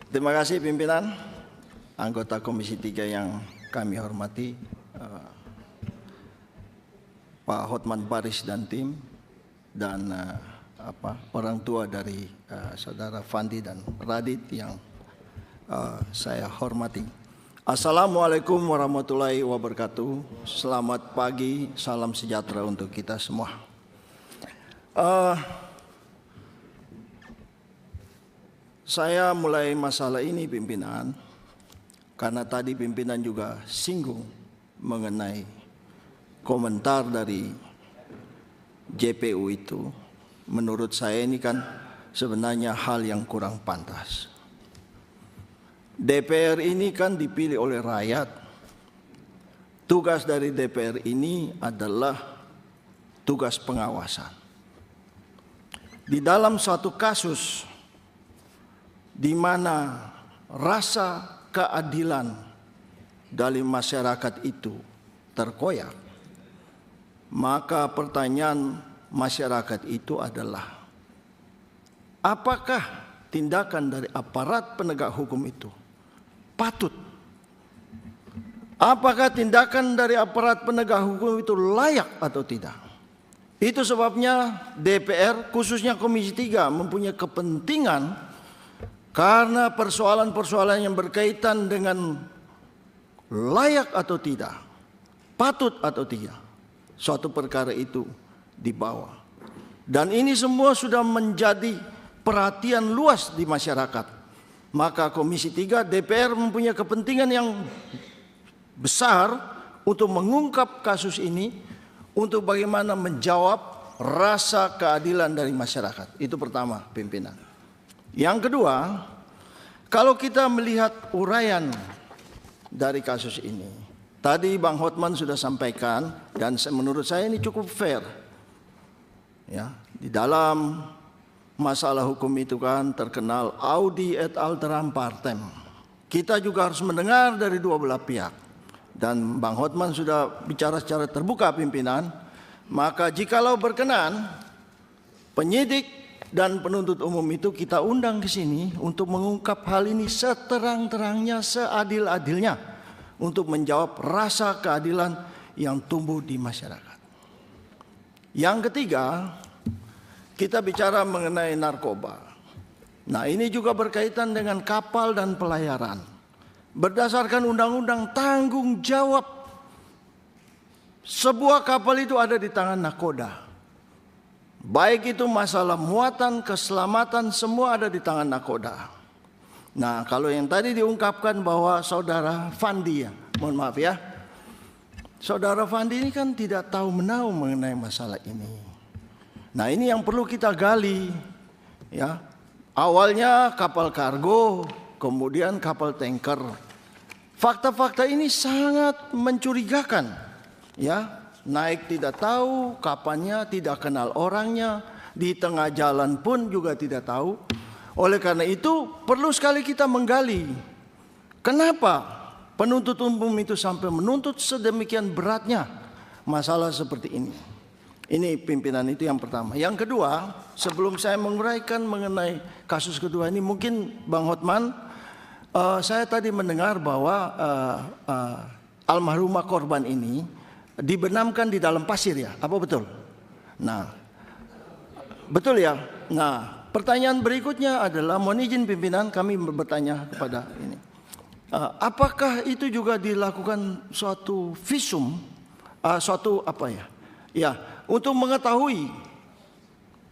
Terima kasih pimpinan, anggota Komisi 3 yang kami hormati, Pak Hotman Paris dan tim, dan orang tua dari saudara Fandi dan Radit yang saya hormati. Assalamualaikum warahmatullahi wabarakatuh. Selamat pagi, salam sejahtera untuk kita semua. Saya mulai masalah ini pimpinan, karena tadi pimpinan juga singgung mengenai komentar dari JPU itu. Menurut saya ini kan sebenarnya hal yang kurang pantas. DPR ini kan dipilih oleh rakyat. Tugas dari DPR ini adalah tugas pengawasan. Di dalam suatu kasus di mana rasa keadilan dari masyarakat itu terkoyak, maka pertanyaan masyarakat itu adalah, apakah tindakan dari aparat penegak hukum itu patut? Apakah tindakan dari aparat penegak hukum itu layak atau tidak? Itu sebabnya DPR, khususnya Komisi 3, mempunyai kepentingan karena persoalan-persoalan yang berkaitan dengan layak atau tidak, patut atau tidak, suatu perkara itu dibawa. Dan ini semua sudah menjadi perhatian luas di masyarakat. Maka Komisi 3 DPR mempunyai kepentingan yang besar untuk mengungkap kasus ini, untuk bagaimana menjawab rasa keadilan dari masyarakat. Itu pertama, pimpinan. Yang kedua, kalau kita melihat uraian dari kasus ini, tadi Bang Hotman sudah sampaikan, dan menurut saya ini cukup fair. Ya, di dalam masalah hukum itu kan terkenal audi et alteram partem. Kita juga harus mendengar dari dua belah pihak. Dan Bang Hotman sudah bicara secara terbuka pimpinan, maka jikalau berkenan, penyidik dan penuntut umum itu kita undang ke sini untuk mengungkap hal ini seterang-terangnya, seadil-adilnya, untuk menjawab rasa keadilan yang tumbuh di masyarakat. Yang ketiga, kita bicara mengenai narkoba. Nah, ini juga berkaitan dengan kapal dan pelayaran. Berdasarkan undang-undang tanggung jawab sebuah kapal itu ada di tangan nakoda. Baik itu masalah muatan, keselamatan, semua ada di tangan nakoda. Nah, kalau yang tadi diungkapkan bahwa saudara Fandi, ya, mohon maaf ya, saudara Fandi ini kan tidak tahu menahu mengenai masalah ini. Nah, ini yang perlu kita gali, ya. Awalnya kapal kargo, kemudian kapal tanker. Fakta-fakta ini sangat mencurigakan, ya. Naik tidak tahu kapannya, tidak kenal orangnya, di tengah jalan pun juga tidak tahu. Oleh karena itu perlu sekali kita menggali, kenapa penuntut umum itu sampai menuntut sedemikian beratnya masalah seperti ini. Ini pimpinan itu yang pertama. Yang kedua, sebelum saya menguraikan mengenai kasus kedua ini, mungkin Bang Hotman, saya tadi mendengar bahwa almarhumah korban ini dibenamkan di dalam pasir, ya, apa betul? Nah, betul ya. Nah, pertanyaan berikutnya adalah, mohon izin pimpinan kami bertanya kepada ini, apakah itu juga dilakukan suatu visum, suatu apa ya? Ya, untuk mengetahui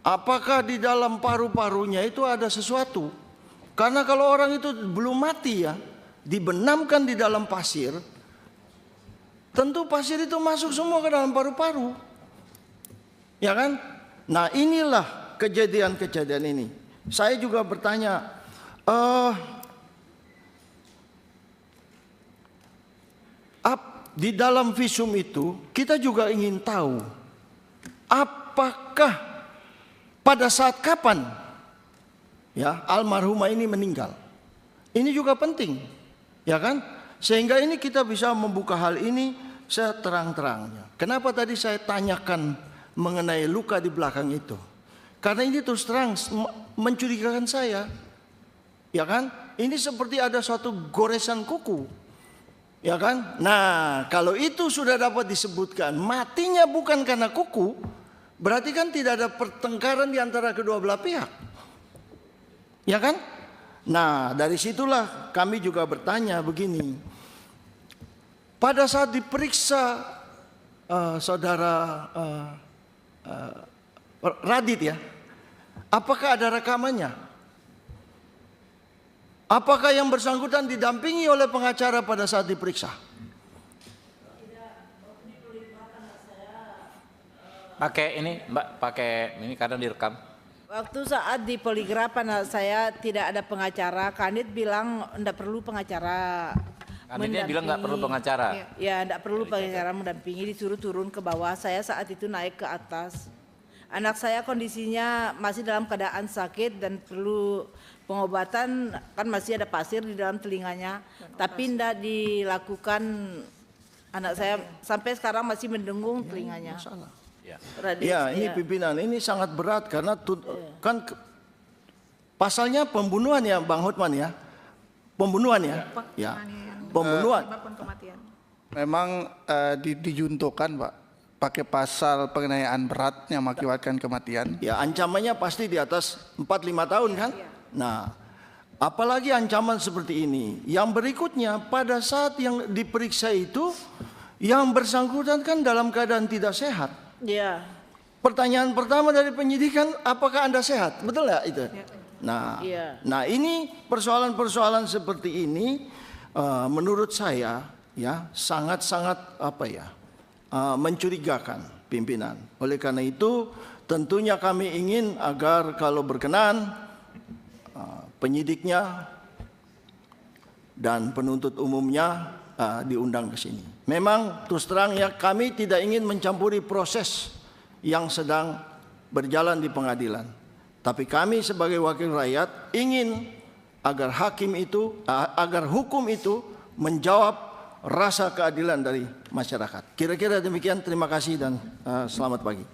apakah di dalam paru-parunya itu ada sesuatu. Karena kalau orang itu belum mati, ya, dibenamkan di dalam pasir, tentu pasir itu masuk semua ke dalam paru-paru, ya kan? Nah, inilah kejadian-kejadian ini. Saya juga bertanya, di dalam visum itu kita juga ingin tahu, apakah pada saat kapan, ya, almarhumah ini meninggal. Ini juga penting, ya kan? Sehingga ini kita bisa membuka hal ini seterang-terangnya. Kenapa tadi saya tanyakan mengenai luka di belakang itu? Karena ini terus terang mencurigakan saya, ya kan? ini seperti ada suatu goresan kuku. Ya kan? Nah, kalau itu sudah dapat disebutkan matinya bukan karena kuku, berarti kan tidak ada pertengkaran di antara kedua belah pihak. Ya kan? Nah, dari situlah kami juga bertanya begini. Pada saat diperiksa saudara Radit ya, apakah ada rekamannya? Apakah yang bersangkutan didampingi oleh pengacara pada saat diperiksa? Pakai ini Mbak, pakai ini karena direkam. Waktu saat di poligraf anak saya tidak ada pengacara, Kanit bilang tidak perlu pengacara. Kanitnya bilang nggak perlu pengacara. Ya, tidak perlu pengacara mendampingi, disuruh turun ke bawah. Saya saat itu naik ke atas. Anak saya kondisinya masih dalam keadaan sakit dan perlu pengobatan, kan masih ada pasir di dalam telinganya, tapi tidak dilakukan. Anak saya sampai sekarang masih mendengung telinganya. Ya, ini pimpinan, ini sangat berat karena kan pasalnya pembunuhan ya, Bang Hotman ya, pembunuhan ya, ya, pembunuhan. Memang dijuntukan, Pak, pakai pasal penganiayaan berat yang mengakibatkan kematian. Ya, ancamannya pasti di atas 4-5 tahun kan? Nah, apalagi ancaman seperti ini. Yang berikutnya, pada saat yang diperiksa itu, yang bersangkutan kan dalam keadaan tidak sehat. Ya. Pertanyaan pertama dari penyidikan, apakah Anda sehat? Betul nggak itu? Nah, nah ini persoalan-persoalan seperti ini, menurut saya ya sangat-sangat mencurigakan pimpinan. Oleh karena itu, tentunya kami ingin agar kalau berkenan penyidiknya dan penuntut umumnya diundang ke sini. Memang terus terang ya, kami tidak ingin mencampuri proses yang sedang berjalan di pengadilan. Tapi kami sebagai wakil rakyat ingin agar agar hukum itu menjawab rasa keadilan dari masyarakat. Kira-kira demikian, terima kasih dan selamat pagi.